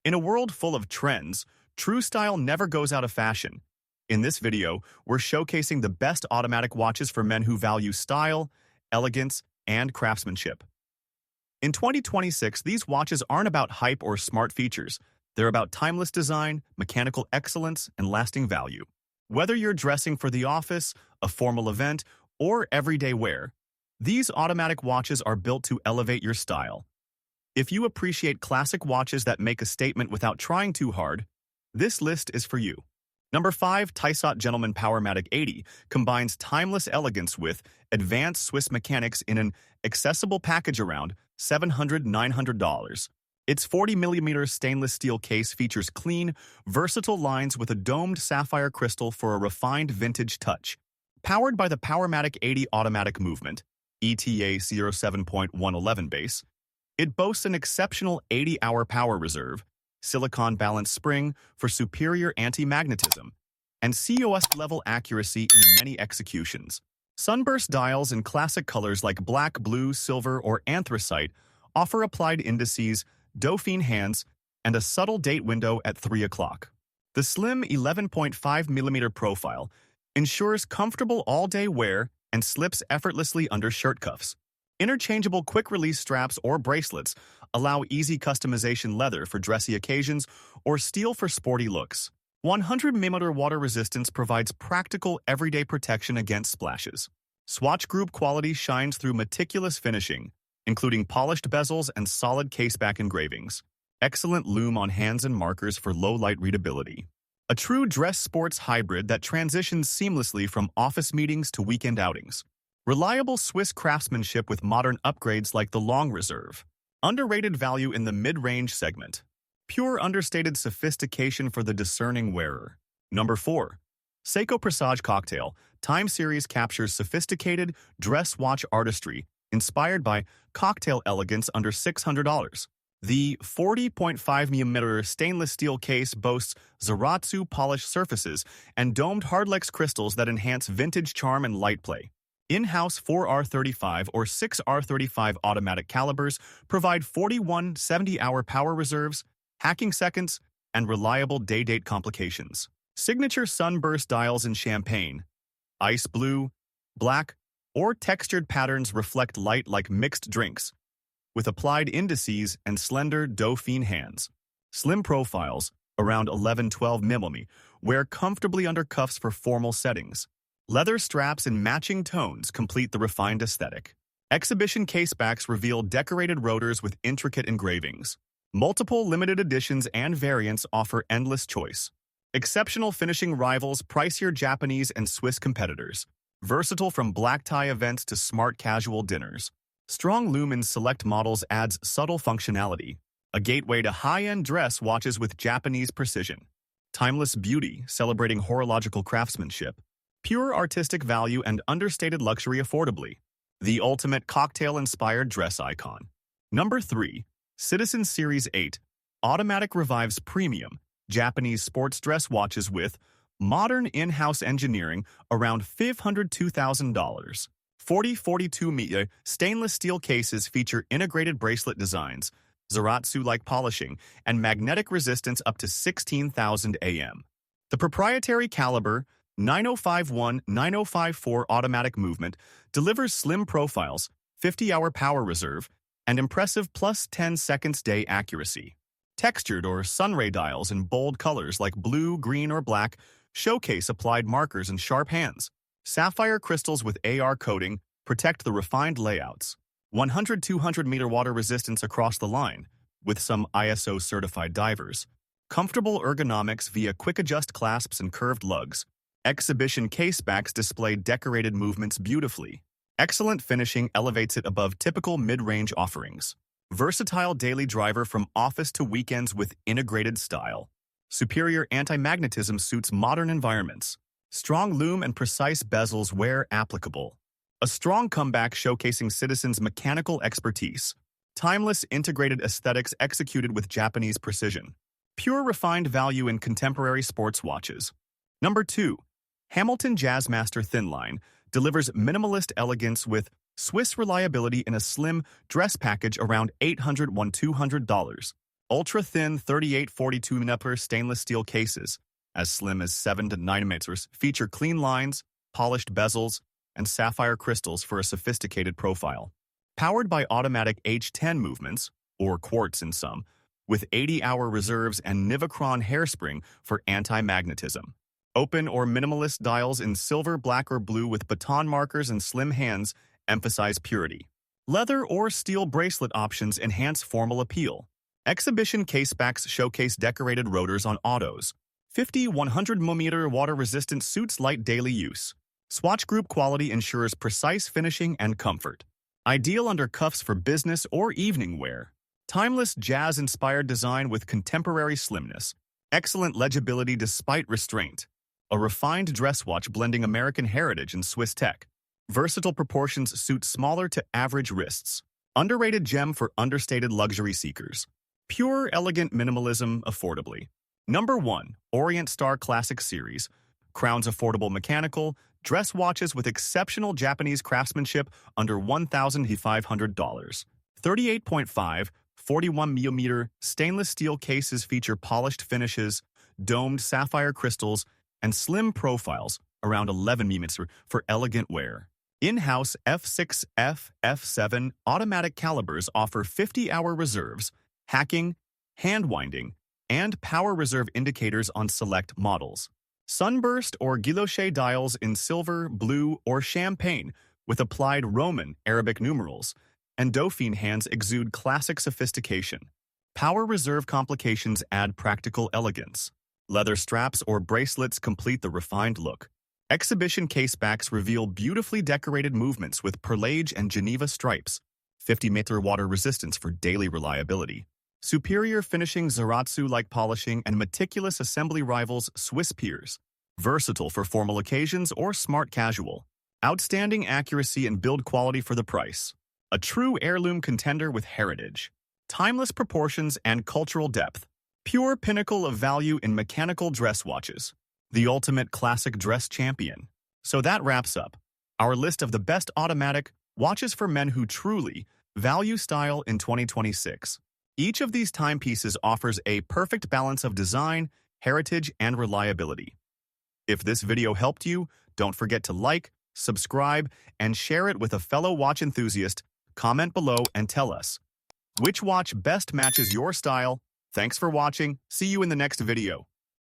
In a world full of trends, true style never goes out of fashion. In this video, we're showcasing the best automatic watches for men who value style, elegance, and craftsmanship. In 2026, these watches aren't about hype or smart features. They're about timeless design, mechanical excellence, and lasting value. Whether you're dressing for the office, a formal event, or everyday wear, these automatic watches are built to elevate your style. If you appreciate classic watches that make a statement without trying too hard, this list is for you. Number 5, Tissot Gentleman Powermatic 80 combines timeless elegance with advanced Swiss mechanics in an accessible package around $700–900. Its 40mm stainless steel case features clean, versatile lines with a domed sapphire crystal for a refined vintage touch. Powered by the Powermatic 80 automatic movement, ETA 07.111 base, it boasts an exceptional 80-hour power reserve, silicon-balanced spring for superior anti-magnetism, and COS-level accuracy in many executions. Sunburst dials in classic colors like black, blue, silver, or anthracite offer applied indices, Dauphine hands, and a subtle date window at 3 o'clock. The slim 11.5mm profile ensures comfortable all-day wear and slips effortlessly under shirt cuffs. Interchangeable quick-release straps or bracelets allow easy customization, leather for dressy occasions or steel for sporty looks. 100mm water resistance provides practical everyday protection against splashes. Swatch group quality shines through meticulous finishing, including polished bezels and solid caseback engravings. Excellent lume on hands and markers for low-light readability. A true dress sports hybrid that transitions seamlessly from office meetings to weekend outings. Reliable Swiss craftsmanship with modern upgrades like the Long Reserve. Underrated value in the mid-range segment. Pure understated sophistication for the discerning wearer. Number 4. Seiko Presage Cocktail Time Series captures sophisticated dress watch artistry inspired by cocktail elegance under $600. The 40.5mm stainless steel case boasts Zaratsu polished surfaces and domed hardlex crystals that enhance vintage charm and light play. In-house 4R35 or 6R35 automatic calibers provide 41 70-hour power reserves, hacking seconds, and reliable day-date complications. Signature sunburst dials in champagne, ice blue, black, or textured patterns reflect light like mixed drinks, with applied indices and slender Dauphine hands. Slim profiles, around 11–12mm, wear comfortably under cuffs for formal settings. Leather straps in matching tones complete the refined aesthetic. Exhibition casebacks reveal decorated rotors with intricate engravings. Multiple limited editions and variants offer endless choice. Exceptional finishing rivals pricier Japanese and Swiss competitors. Versatile from black tie events to smart casual dinners. Strong lume in select models adds subtle functionality. A gateway to high-end dress watches with Japanese precision. Timeless beauty celebrating horological craftsmanship. Pure artistic value and understated luxury affordably. The ultimate cocktail-inspired dress icon. Number 3. Citizen Series 8 Automatic revives premium Japanese sports dress watches with modern in-house engineering around $502,000. 40–42mm stainless steel cases feature integrated bracelet designs, Zaratsu-like polishing, and magnetic resistance up to 16,000 AM. The proprietary caliber 9051–9054 automatic movement delivers slim profiles, 50-hour power reserve, and impressive plus 10 seconds day accuracy. Textured or sunray dials in bold colors like blue, green, or black showcase applied markers and sharp hands. Sapphire crystals with AR coating protect the refined layouts. 100–200m water resistance across the line, with some ISO-certified divers. Comfortable ergonomics via quick-adjust clasps and curved lugs. Exhibition casebacks display decorated movements beautifully. Excellent finishing elevates it above typical mid-range offerings. Versatile daily driver from office to weekends with integrated style. Superior anti-magnetism suits modern environments. Strong lume and precise bezels where applicable. A strong comeback showcasing Citizen's mechanical expertise. Timeless integrated aesthetics executed with Japanese precision. Pure refined value in contemporary sports watches. Number 2. Hamilton Jazzmaster Thinline delivers minimalist elegance with Swiss reliability in a slim dress package around $800–200. Ultra-thin 3842 mm stainless steel cases, as slim as 7 to 9 meters, feature clean lines, polished bezels, and sapphire crystals for a sophisticated profile. Powered by automatic H10 movements, or quartz in some, with 80-hour reserves and Nivacron hairspring for anti-magnetism. Open or minimalist dials in silver, black, or blue with baton markers and slim hands emphasize purity. Leather or steel bracelet options enhance formal appeal. Exhibition casebacks showcase decorated rotors on autos. 50-100mm water-resistant suits light daily use. Swatch group quality ensures precise finishing and comfort. Ideal under cuffs for business or evening wear. Timeless jazz-inspired design with contemporary slimness. Excellent legibility despite restraint. A refined dress watch blending American heritage and Swiss tech. Versatile proportions suit smaller to average wrists. Underrated gem for understated luxury seekers. Pure, elegant minimalism affordably. Number 1. Orient Star Classic Series. Crowns affordable mechanical, dress watches with exceptional Japanese craftsmanship under $1,500. 38.5, 41mm stainless steel cases feature polished finishes, domed sapphire crystals, and slim profiles around 11mm for elegant wear. In-house F6F, F7 automatic calibers offer 50-hour reserves, hacking, hand winding, and power reserve indicators on select models. Sunburst or guilloche dials in silver, blue, or champagne with applied Roman Arabic numerals, and Dauphine hands exude classic sophistication. Power reserve complications add practical elegance. Leather straps or bracelets complete the refined look. Exhibition casebacks reveal beautifully decorated movements with perlage and Geneva stripes. 50-meter water resistance for daily reliability. Superior finishing Zaratsu-like polishing and meticulous assembly rivals Swiss peers. Versatile for formal occasions or smart casual. Outstanding accuracy and build quality for the price. A true heirloom contender with heritage. Timeless proportions and cultural depth. Pure pinnacle of value in mechanical dress watches. The ultimate classic dress champion. So that wraps up our list of the best automatic watches for men who truly value style in 2026. Each of these timepieces offers a perfect balance of design, heritage, and reliability. If this video helped you, don't forget to like, subscribe, and share it with a fellow watch enthusiast. Comment below and tell us which watch best matches your style. Thanks for watching. See you in the next video.